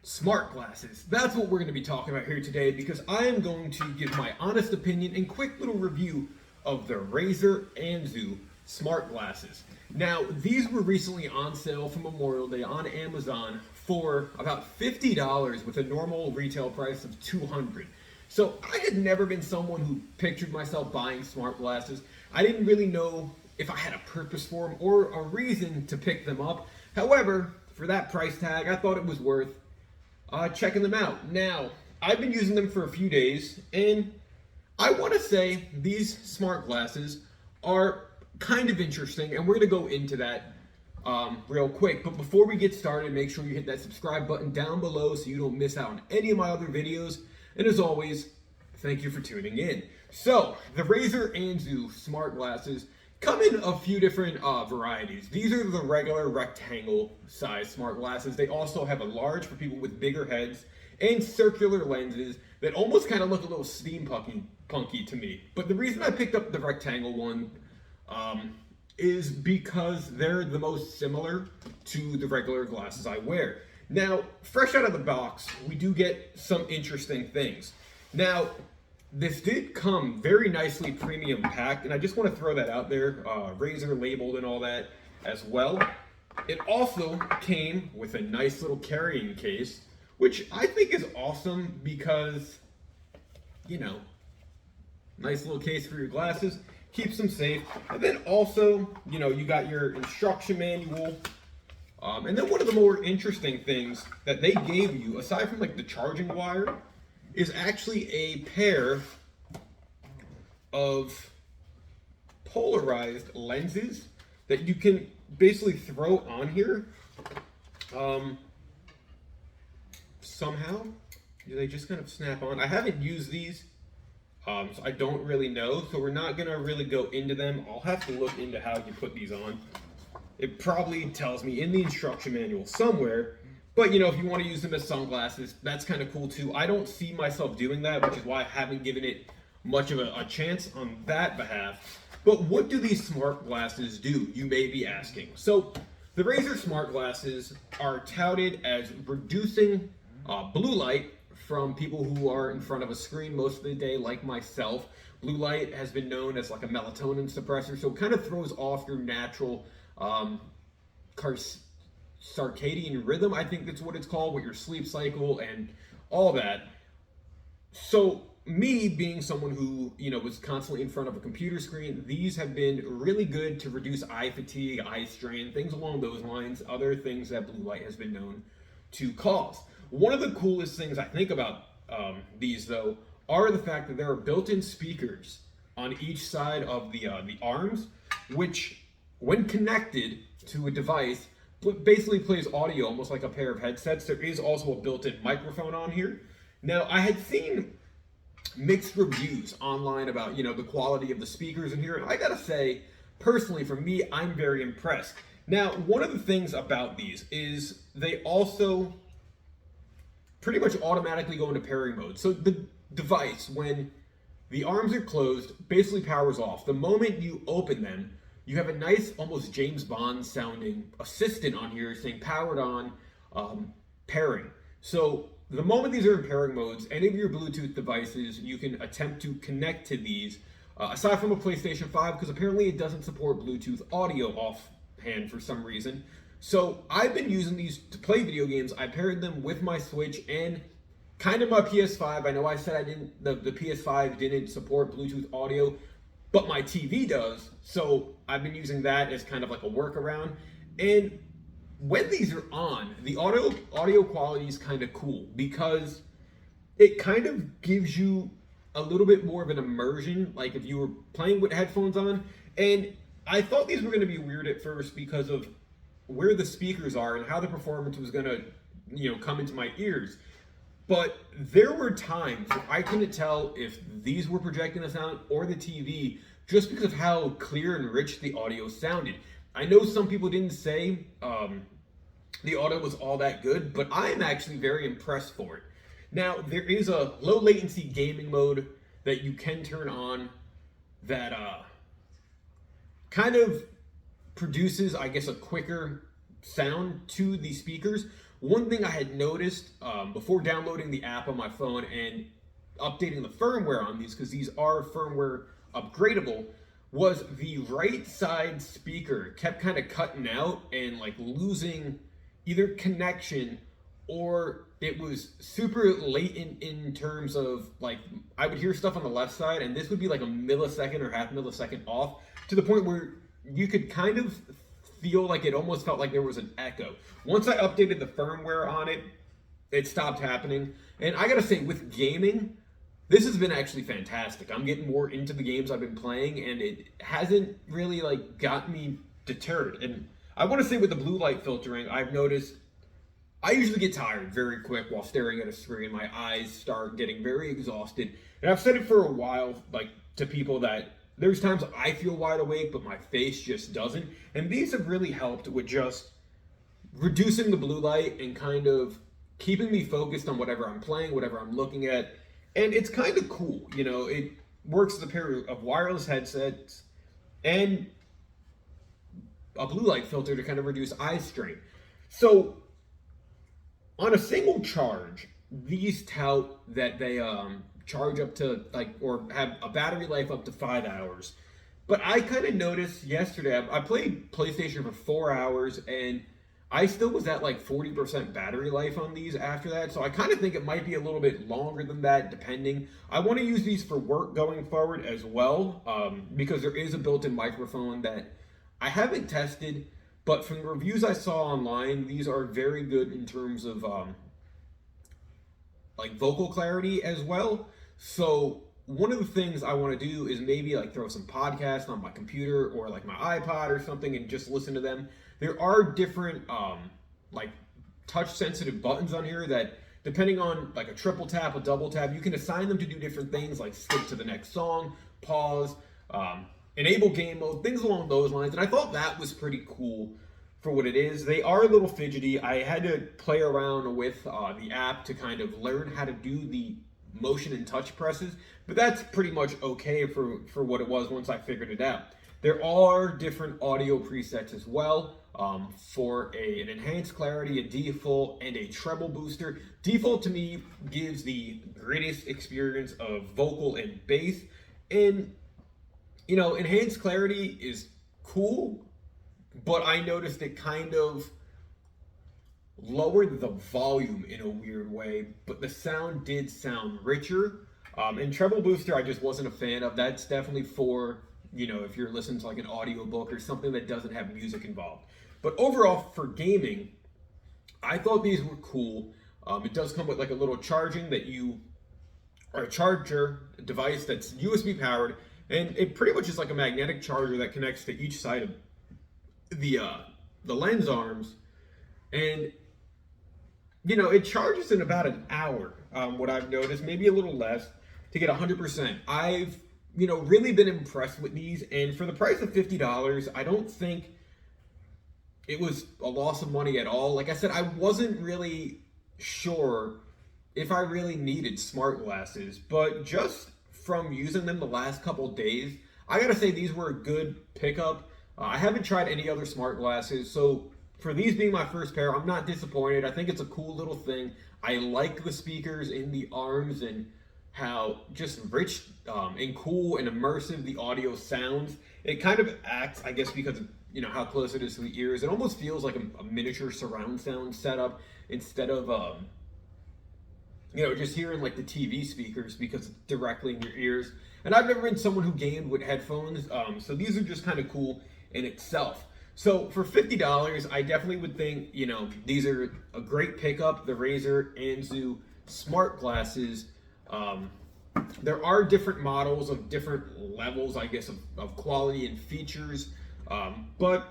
Smart glasses. That's what we're going to be talking about here today because I am going to give my honest opinion and quick little review of the Razer Anzu Smart Glasses. Now, these were recently on sale for Memorial Day on Amazon for about $50 with a normal retail price of $200. So I had never been someone who pictured myself buying smart glasses. I didn't really know if I had a purpose for them or a reason to pick them up. However, for that price tag, I thought it was worth checking them out. Now, I've been using them for a few days, and I want to say these smart glasses are kind of interesting, and we're going to go into that real quick. But before we get started, make sure you hit that subscribe button down below so you don't miss out on any of my other videos. And as always, thank you for tuning in. So, the Razer Anzu Smart Glasses come in a few different varieties. These are the regular rectangle size smart glasses. They also have a large for people with bigger heads and circular lenses that almost kind of look a little steampunky to me. But the reason I picked up the rectangle one is because they're the most similar to the regular glasses I wear. Now, fresh out of the box, we do get some interesting things. Now, this did come very nicely premium packed, and I just want to throw that out there, Razer labeled and all that as well. It also came with a nice little carrying case, which I think is awesome because, you know, nice little case for your glasses, keeps them safe. And then also, you know, you got your instruction manual. And then one of the more interesting things that they gave you, aside from like the charging wire, is actually a pair of polarized lenses that you can basically throw on here. Somehow, they just kind of snap on. I haven't used these, so I don't really know. So we're not gonna really go into them. I'll have to look into how you put these on. It probably tells me in the instruction manual somewhere. But, you know, if you want to use them as sunglasses, that's kind of cool too. I don't see myself doing that, which is why I haven't given it much of a chance on that behalf. But what do these smart glasses do, you may be asking? So, the Razer smart glasses are touted as reducing blue light from people who are in front of a screen most of the day, like myself. Blue light has been known as like a melatonin suppressor, so it kind of throws off your natural circadian rhythm, I think that's what it's called, with your sleep cycle and all that. So me being someone who, you know, was constantly in front of a computer screen, these have been really good to reduce eye fatigue, eye strain, things along those lines, other things that blue light has been known to cause. One of the coolest things I think about these though are the fact that there are built-in speakers on each side of the arms, which when connected to a device basically plays audio almost like a pair of headsets. There is also a built-in microphone on here. Now, I had seen mixed reviews online about, you know, the quality of the speakers in here, and I gotta say, personally, for me, I'm very impressed. Now, one of the things about these is they also pretty much automatically go into pairing mode. So the device, when the arms are closed, basically powers off. The moment you open them, you have a nice, almost James Bond sounding assistant on here saying powered on, pairing. So the moment these are in pairing modes, any of your Bluetooth devices, you can attempt to connect to these, aside from a PlayStation 5, because apparently it doesn't support Bluetooth audio offhand for some reason. So I've been using these to play video games. I paired them with my Switch and kind of my PS5. I know I said the PS5 didn't support Bluetooth audio, but my TV does, so I've been using that as kind of like a workaround. And when these are on, the audio quality is kind of cool because it kind of gives you a little bit more of an immersion, like if you were playing with headphones on. And I thought these were going to be weird at first because of where the speakers are and how the performance was going to, you know, come into my ears. But there were times where I couldn't tell if these were projecting the sound or the TV just because of how clear and rich the audio sounded. I know some people didn't say the audio was all that good, but I'm actually very impressed for it. Now, there is a low latency gaming mode that you can turn on that kind of produces, I guess, a quicker sound to the speakers, one thing I had noticed before downloading the app on my phone and updating the firmware on these, because these are firmware upgradable, was the right side speaker kept kind of cutting out and like losing either connection, or it was super latent in terms of like I would hear stuff on the left side and this would be like a millisecond or half millisecond off, to the point where you could kind of feel like it almost felt like there was an echo. Once I updated the firmware on it, it stopped happening. And I gotta say, with gaming, this has been actually fantastic. I'm getting more into the games I've been playing, and it hasn't really like got me deterred. And I want to say with the blue light filtering, I've noticed I usually get tired very quick while staring at a screen. My eyes start getting very exhausted. And I've said it for a while, like to people, that there's times I feel wide awake, but my face just doesn't. And these have really helped with just reducing the blue light and kind of keeping me focused on whatever I'm playing, whatever I'm looking at. And it's kind of cool, you know, it works as a pair of wireless headsets and a blue light filter to kind of reduce eye strain. So on a single charge, these tout that they charge up to like, or have a battery life up to 5 hours. But I kind of noticed yesterday, I played PlayStation for 4 hours and I still was at like 40% battery life on these after that. So I kind of think it might be a little bit longer than that, depending. I want to use these for work going forward as well, because there is a built-in microphone that I haven't tested, but from the reviews I saw online, these are very good in terms of like vocal clarity as well. So one of the things I want to do is maybe like throw some podcasts on my computer or like my iPod or something and just listen to them. There are different like touch sensitive buttons on here that, depending on like a triple tap, a double tap, you can assign them to do different things, like skip to the next song, pause, enable game mode, things along those lines. And I thought that was pretty cool for what it is. They are a little fidgety. I had to play around with the app to kind of learn how to do the motion and touch presses, but that's pretty much okay for what it was once I figured it out. There are different audio presets as well, for an enhanced clarity, a default, and a treble booster. Default to me gives the greatest experience of vocal and bass, and you know, enhanced clarity is cool, but I noticed it kind of lowered the volume in a weird way, but the sound did sound richer. And treble booster I just wasn't a fan of. That's definitely for, you know, if you're listening to like an audiobook or something that doesn't have music involved. But overall, for gaming, I thought these were cool. It does come with like a little charging that you, or a charger device that's USB powered, and it pretty much is like a magnetic charger that connects to each side of the lens arms, and you know, it charges in about an hour. What I've noticed, maybe a little less, to get 100%. I've, you know, really been impressed with these, and for the price of $50, I don't think it was a loss of money at all. Like I said, I wasn't really sure if I really needed smart glasses, but just from using them the last couple days, I gotta say these were a good pickup. I haven't tried any other smart glasses, so for these being my first pair, I'm not disappointed. I think it's a cool little thing. I like the speakers in the arms and how just rich and cool and immersive the audio sounds. It kind of acts, I guess, because of, you know, how close it is to the ears. It almost feels like a miniature surround sound setup instead of you know, just hearing like the TV speakers, because it's directly in your ears. And I've never been someone who gamed with headphones, so these are just kind of cool in itself. So for $50, I definitely would think, you know, these are a great pickup, the Razer Anzu Smart Glasses. There are different models of different levels, I guess, of quality and features, but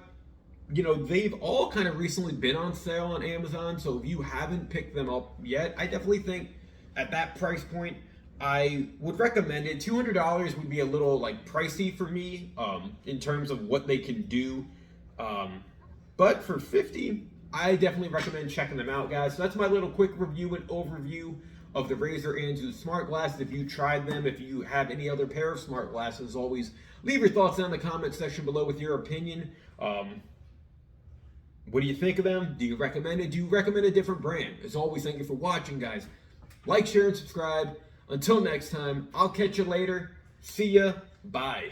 you know, they've all kind of recently been on sale on Amazon, so if you haven't picked them up yet, I definitely think at that price point, I would recommend it. $200 would be a little like pricey for me in terms of what they can do, but for $50, I definitely recommend checking them out, guys. So that's my little quick review and overview of the Razer Anzu Smart Glasses. If you tried them, if you have any other pair of smart glasses, always leave your thoughts down in the comment section below with your opinion. What do you think of them? Do you recommend it? Do you recommend a different brand? As always, thank you for watching, guys. Like, share, and subscribe. Until next time, I'll catch you later. See ya. Bye.